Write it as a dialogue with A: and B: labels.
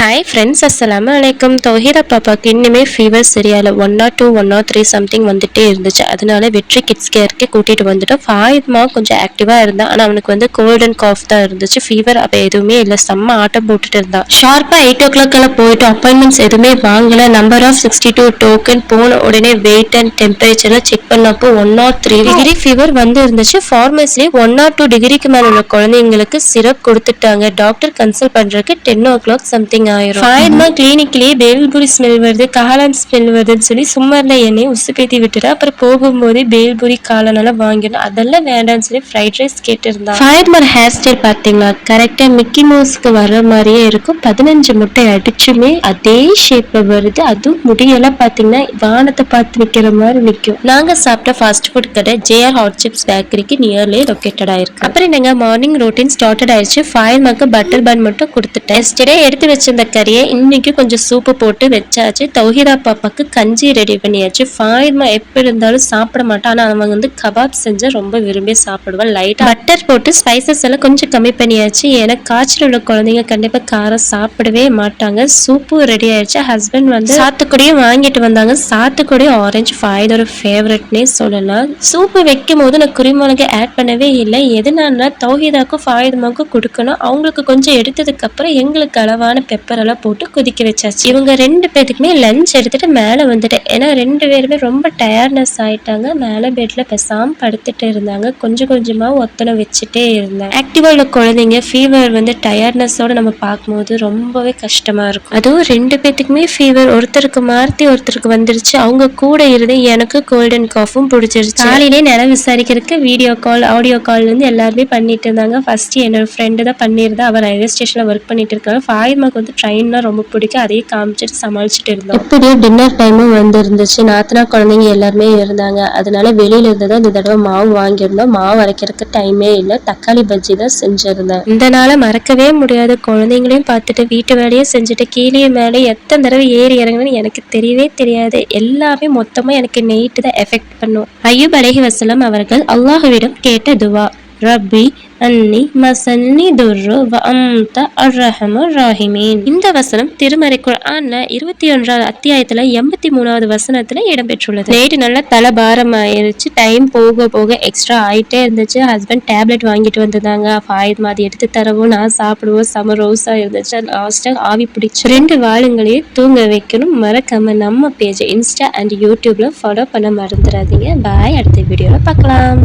A: Hi friends, அஸ்ஸலாமு அலைக்கும். தௌஹீதா பாப்பாவுக்கு இன்னுமே ஃபீவர் சரியாயில்லை. 102 103 சம்திங் வந்துட்டே இருந்துச்சு. அதனால வெற்றி கிட்ஸ் கேருக்கு கூட்டிகிட்டு வந்துட்டோம். ஃபாயித்மா கொஞ்சம் ஆக்டிவாக இருந்தான். ஆனால் அவனுக்கு வந்து கோல்ட் அண்ட் காஃப் தான் இருந்துச்சு. ஃபீவர் அப்போ எதுவுமே இல்லை. செம்ம ஆட்டம் போட்டுட்டு இருந்தான். ஷார்ப்பாக 8 o'clock போயிட்டு அப்பாயின்மெண்ட்ஸ் எதுவுமே வாங்கலை. Number of 62 token. போன உடனே வெயிட் அண்ட் டெம்பரேச்சர்லாம் செக் பண்ணப்போ 103 டிகிரி ஃபீவர் வந்து இருந்துச்சு. ஃபார்மசிலே 102 டிகிரிக்கு மேலே உள்ள குழந்தைங்களுக்கு சிரப் கொடுத்துட்டாங்க. டாக்டர் கன்சல்ட் பண்ணுறதுக்கு 10 o'clock சம்திங் ஆயிரும். ஃபாயித்மா கிளினிக்லயே பேல்பூரி ஸ்மெல் வருது, காளான் ஸ்மெல் வருதுன்னு சொல்லி சும்மா இருந்த எண்ணெயை உசுப்பேத்தி விட்டுட்டு அப்புறம் போகும்போதே பேல்பூரி காளானெல்லாம் வாங்கிடணும். அதெல்லாம் வேண்டாம்னு சொல்லி ஃப்ரைட் ரைஸ் கேட்டிருந்தா. ஃபாயித்மா ஹேர் ஸ்டைல் பார்த்தீங்களா, கரெக்டாக மிக்கி மவுஸ்க்கு வர்ற மாதிரியே இருக்கும். 15 முட்டை அடிச்சுமே அதே ஷேப்ல வருது. அதுவும் முடியெல்லாம் பார்த்தீங்கன்னா வானத்தை பார்த்து நிற்கிற மாதிரி நிற்கும். நாங்கள் சாப்பிட்ட ஃபாஸ்ட் ஃபுட் கடை ஜேஆர் ஹாட் சிப்ஸ் பேக்கரிக்கு நியர்லி லொக்கேட்டட் ஆயிருக்கு. அப்புறம் என்னங்க மார்னிங் ரொட்டீன் ஸ்டார்டட் ஆயிடுச்சு. ஃபாயித்மாக்கு பட்டர் பன் மட்டும் கொடுத்துட்டேன். எஸ்டர்டே எடுத்து வச்சிருந்த கறியை இன்னைக்கு கொஞ்சம் சூப்பு போட்டு வச்சாச்சு. தௌஹீதா பாப்பாக்கு கஞ்சி ரெடி பண்ணியாச்சு. ஃபாயித்மா எப்படி இருந்தாலும் சாப்பிட மாட்டான். ஆனால் அவன் வந்து கபாப் செஞ்சா ரொம்ப விரும்பி சாப்பிடுவான். லைட்டாக பட்டர் போட்டு ஸ்பைசஸ் எல்லாம் கொஞ்சம் கம்மி பண்ணியாச்சு. ஏன்னா காய்ச்சல் உள்ள குழந்தைங்க கண்டிப்பாக காரம் சாப்பிடவே மாட்டாங்க. சூப்பு ரெடி ஆயிடுச்சு. ஹஸ்பண்ட் வந்து சாத்துக்குடியும் வாங்கிட்டு வந்தாங்க. சாத்துக்குடி ஆரஞ்சு ஃபாயிதோட ஃபேவரட்னே சொல்லலாம். சூப்பு வைக்கும் போது நான் குருமிளகு ஆட் பண்ணவே இல்லை. எதனால தௌஹீதாக்கும் ஃபாயித்மாவுக்கும் கொடுக்கணும். அவங்களுக்கு கொஞ்சம் எடுத்ததுக்கு அப்புறம் எங்களுக்கு அளவான பெப்பர் எல்லாம் போட்டு கொதிக்க வச்சாச்சு. இவங்க 2 பேருக்குமே லஞ்ச் எடுத்துட்டு மேலே வந்துட்டேன். ஏன்னா 2 பேருமே ரொம்ப டயர்ட்னஸ் ஆயிட்டாங்க. மேலே பெட்ல பேசாம படுத்துட்டு இருந்தாங்க. கொஞ்சம் கொஞ்சமா ஒத்தனை வச்சுட்டே இருந்தேன். ஆக்டிவா உள்ள குழந்தைங்க ஃபீவர் வந்து டயர்ட்னஸோட நம்ம பார்க்கும்போது ரொம்பவே கஷ்டமா இருக்கும். அதுவும் 2 பேத்துக்குமே ஃபீவர், ஒருத்தருக்கு மாற்றி ஒருத்தருக்கு வந்துருச்சு. அவங்க கூட இருந்து எனக்கு கோல்ட் அண்ட் காஃபும் பிடிச்சிருச்சு. காலையிலே நேரம் விசாரிக்கிறதுக்கு வீடியோ கால் ஆடியோ கால் வந்து எல்லாருமே பண்ணிட்டு இருந்தாங்க. ஃபர்ஸ்ட் என்னோட ஃப்ரெண்டு தான் பண்ணியிருந்தா. அவர் ரயில்வே ஸ்டேஷன்ல ஒர்க் பண்ணிட்டு இருக்காங்க. ஃபாயித்மாக்கு வந்து ட்ரெயின்னா ரொம்ப பிடிக்கும். அதையே காமிச்சிட்டு சமாளிச்சுட்டு இருந்தோம். இப்படியே டின்னர் டைமும் வந்து இருந்துச்சு. நாத்தனா குழந்தைங்க எல்லாருமே இருந்தாங்க. அதனால வெளியில இருந்து தான் இந்த தடவை மாவு வாங்கியிருந்தோம். மாவு அரைக்கிறதுக்கு டைமே இல்லை. தக்காளி பஜ்ஜி தான் செஞ்சிருந்தேன். இந்த நாளை மறக்கவே முடியாது. குழந்தைங்களையும் பார்த்துட்டு வீட்டு வேலையே செஞ்சுட்டு கீழே மேலே எத்தனை தடவை ஏறி இறங்குன்னு எனக்கு தெரியவே தெரியாது. எல்லாமே மொத்தமா எனக்கு நெய்ட்டு தான் எஃபெக்ட் பண்ணும். அய்யூப் அலைஹிவஸல்லம் அவர்கள் அல்லாஹ்விடம் கேட்ட துவா, ரப்பி அன்னி மசன்னி துர்ரு வ அன்த அர்ரஹமுர் ராஹிமீன். இந்த வசனம் திருமறை குர்ஆன்ல 21வது அத்தியாயத்துல 83வது வசனத்துல இடம்பெற்றுள்ளது. நேற்று நல்லா தலை பாரம் ஆயிருச்சு. டைம் போக போக எக்ஸ்ட்ரா ஆயிட்டே இருந்துச்சு. ஹஸ்பண்ட் டேப்லெட் வாங்கிட்டு வந்திருந்தாங்க. ஃபாயித்மா அதை எடுத்து தரவும் நான் சாப்பிடுவோம். செம ரோஸா இருந்துச்சு. லாஸ்டா ஆவி பிடிச்சு 2 வாளுங்களையும் தூங்க வைக்கணும். மறக்காம நம்ம பேஜ் இன்ஸ்டா அண்ட் யூடியூப்ல ஃபாலோ பண்ண மறந்துடாதீங்க. பாய். அடுத்த வீடியோல பார்க்கலாம்.